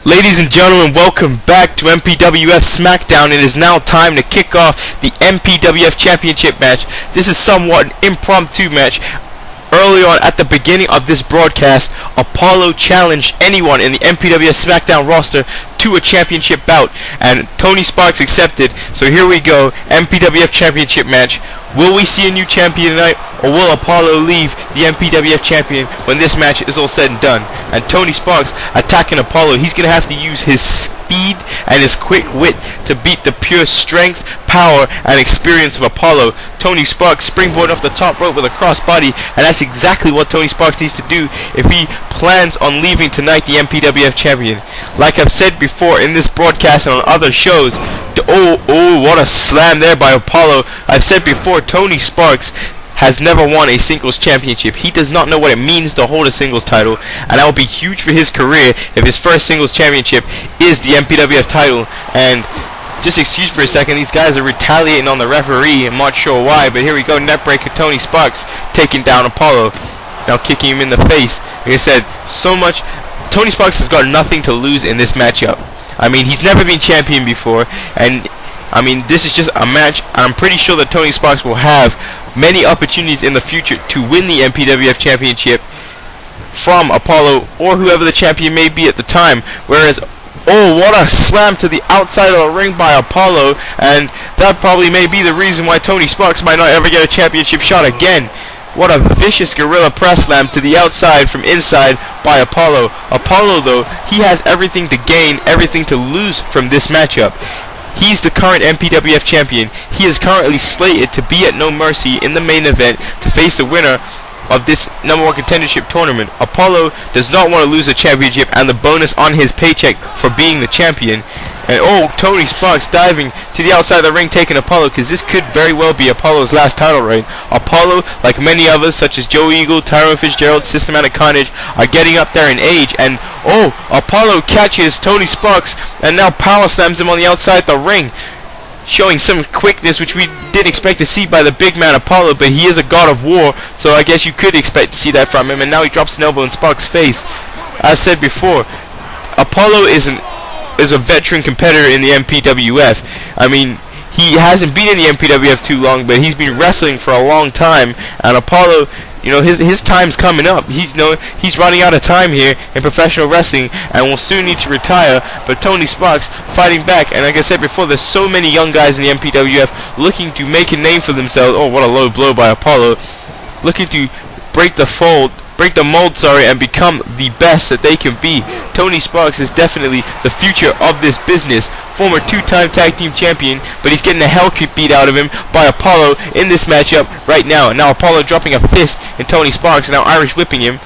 Ladies and gentlemen, welcome back to MPWF Smackdown. It is now time to kick off the MPWF Championship Match. This is somewhat an impromptu match. Early on at the beginning of this broadcast, Apollo challenged anyone in the MPWF Smackdown roster to a championship bout, and Tony Sparks accepted. So here we go, MPWF Championship Match. Will we see a new champion tonight, or will Apollo leave the MPWF champion when this match is all said and done? And Tony Sparks attacking Apollo. He's going to have to use his speed and his quick wit to beat the pure strength, power, and experience of Apollo. Tony Sparks springboarding off the top rope with a crossbody, and that's exactly what Tony Sparks needs to do if he plans on leaving tonight the MPWF champion. Like I've said before in this broadcast and on other shows, what a slam there by Apollo. I've said before, Tony Sparks has never won a singles championship. He does not know what it means to hold a singles title, and that will be huge for his career if his first singles championship is the MPWF title. And just excuse for a second, these guys are retaliating on the referee. I'm not sure why, but here we go, neckbreaker Tony Sparks taking down Apollo, now kicking him in the face. Like I said, so much. Tony Sparks has got nothing to lose in this matchup. I mean, he's never been champion before, and I mean, this is just a match. I'm pretty sure that Tony Sparks will have many opportunities in the future to win the MPWF Championship from Apollo or whoever the champion may be at the time. Whereas, what a slam to the outside of the ring by Apollo, and that probably may be the reason why Tony Sparks might not ever get a championship shot again. What a vicious gorilla press slam to the outside from inside by Apollo. Apollo, though, he has everything to gain, everything to lose from this matchup. He's the current MPWF champion. He is currently slated to be at No Mercy in the main event to face the winner of this #1 contendership tournament. Apollo does not want to lose the championship and the bonus on his paycheck for being the champion. And Tony Sparks diving to the outside of the ring, taking Apollo, because this could very well be Apollo's last title reign. Apollo, like many others, such as Joe Eagle, Tyrone Fitzgerald, Systematic Carnage, are getting up there in age. And Apollo catches Tony Sparks and now power slams him on the outside the ring, showing some quickness which we didn't expect to see by the big man Apollo, but he is a god of war, so I guess you could expect to see that from him. And now he drops an elbow in Sparks' face. As said before, Apollo is a veteran competitor in the MPWF. I mean, he hasn't been in the MPWF too long, but he's been wrestling for a long time. And Apollo, his time's coming up. He's running out of time here in professional wrestling and will soon need to retire. But Tony Sparks fighting back, and like I said before, there's so many young guys in the MPWF looking to make a name for themselves. What a low blow by Apollo, looking to break the mold, and become the best that they can be. Tony Sparks is definitely the future of this business. Former two-time tag team champion, but he's getting the hell kicked beat out of him by Apollo in this matchup right now. And now Apollo dropping a fist in Tony Sparks, and now Irish whipping him.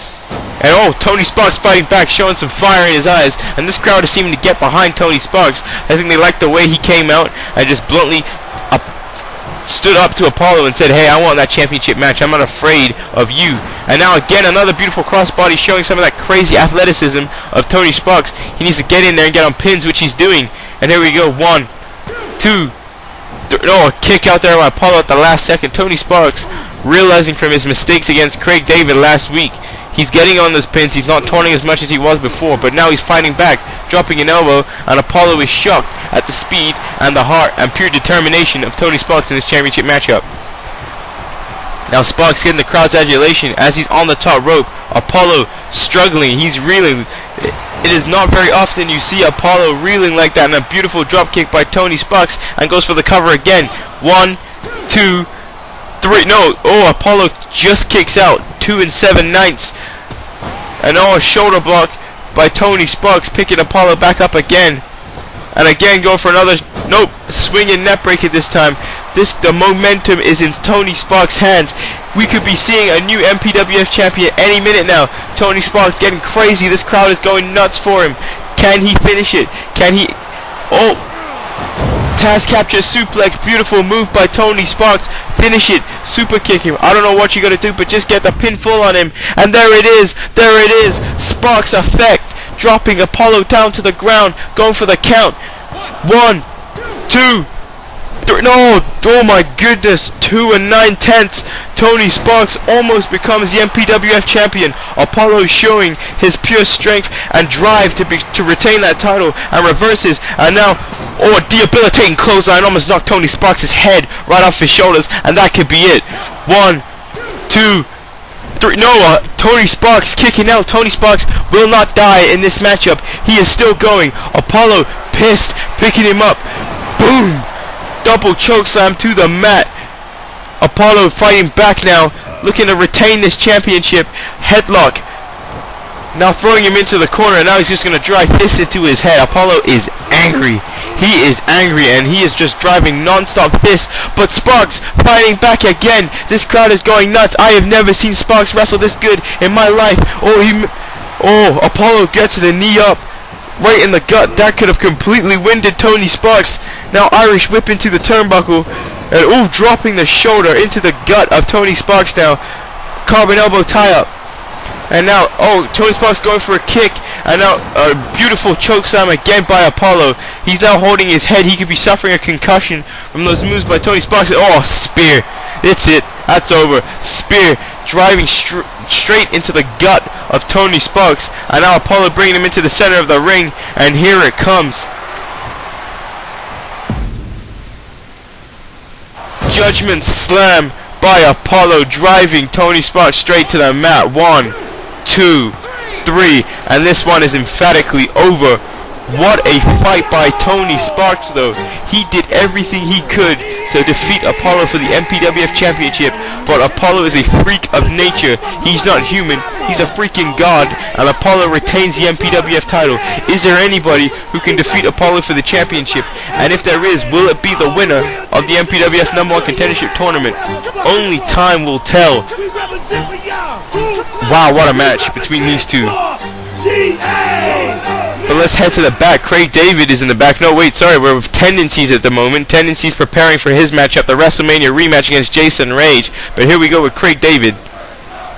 And Tony Sparks fighting back, showing some fire in his eyes, and this crowd is seeming to get behind Tony Sparks. I think they like the way he came out and just bluntly stood up to Apollo and said, "Hey, I want that championship match. I'm not afraid of you." And now again, another beautiful crossbody, showing some of that crazy athleticism of Tony Sparks. He needs to get in there and get on pins, which he's doing. And here we go, 1, 2, 3. A kick out there by Apollo at the last second. Tony Sparks realizing from his mistakes against Craig David last week. He's getting on those pins. He's not taunting as much as he was before, but now he's fighting back, dropping an elbow, and Apollo is shocked at the speed and the heart and pure determination of Tony Sparks in this championship matchup. Now Sparks getting the crowd's adulation as he's on the top rope. Apollo struggling. He's reeling. It is not very often you see Apollo reeling like that, and a beautiful drop kick by Tony Sparks, and goes for the cover again. 1, 2, 3. Apollo just kicks out. 2 7/9. And a shoulder block by Tony Sparks, picking Apollo back up again. And again going for another, swinging net breaker this time. The momentum is in Tony Sparks' hands. We could be seeing a new MPWF champion any minute now. Tony Sparks getting crazy. This crowd is going nuts for him. Can he finish it? Can he? Taz capture suplex. Beautiful move by Tony Sparks. Finish it. Super kick him. I don't know what you're going to do, but just get the pinfall on him. And there it is. There it is. Sparks effect. Dropping Apollo down to the ground. Going for the count. 1, 2. No! Oh my goodness! 2 9/10. Tony Sparks almost becomes the MPWF champion. Apollo showing his pure strength and drive to retain that title and reverses. And now, oh, a debilitating clothesline almost knocked Tony Sparks' head right off his shoulders, and that could be it. 1, 2, 3. No, Tony Sparks kicking out. Tony Sparks will not die in this matchup. He is still going. Apollo pissed, picking him up. Boom! Double chokeslam to the mat. Apollo fighting back now, looking to retain this championship. Headlock. Now throwing him into the corner, and now he's just going to drive this into his head. Apollo is angry. He is angry, and he is just driving non-stop fists. But Sparks fighting back again. This crowd is going nuts. I have never seen Sparks wrestle this good in my life. Oh, Apollo gets the knee up right in the gut. That could have completely winded Tony Sparks. Now Irish whip into the turnbuckle, and dropping the shoulder into the gut of Tony Sparks now. Carbon elbow tie up. And now, Tony Sparks going for a kick, and now a beautiful chokeslam again by Apollo. He's now holding his head. He could be suffering a concussion from those moves by Tony Sparks. Oh, spear. It's it. That's over. Spear driving straight into the gut of Tony Sparks. And now Apollo bringing him into the center of the ring, and here it comes. Judgment slam by Apollo, driving Tony Sparks straight to the mat. 1, 2, 3, and this one is emphatically over. What a fight by Tony Sparks, though. He did everything he could to defeat Apollo for the MPWF Championship, but Apollo is a freak of nature. He's not human. He's a freaking god, and Apollo retains the MPWF title. Is there anybody who can defeat Apollo for the championship? And if there is, will it be the winner of the MPWF #1 contendership tournament? Only time will tell. Wow, what a match between these two. But let's head to the back. Craig David is in the back. No, wait, sorry, we're with Tendencies at the moment. Tendencies preparing for his matchup, the WrestleMania rematch against Jason Rage. But here we go with Craig David.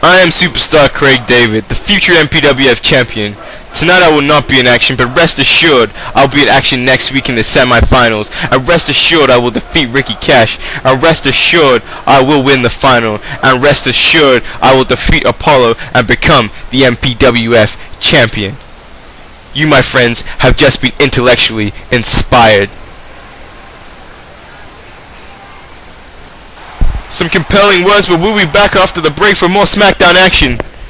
I am Superstar Craig David, the future MPWF champion. Tonight I will not be in action, but rest assured I'll be in action next week in the semifinals. And rest assured I will defeat Ricky Cash. And rest assured I will win the final. And rest assured I will defeat Apollo and become the MPWF champion. You, my friends, have just been intellectually inspired. Some compelling words, but we'll be back after the break for more Smackdown action.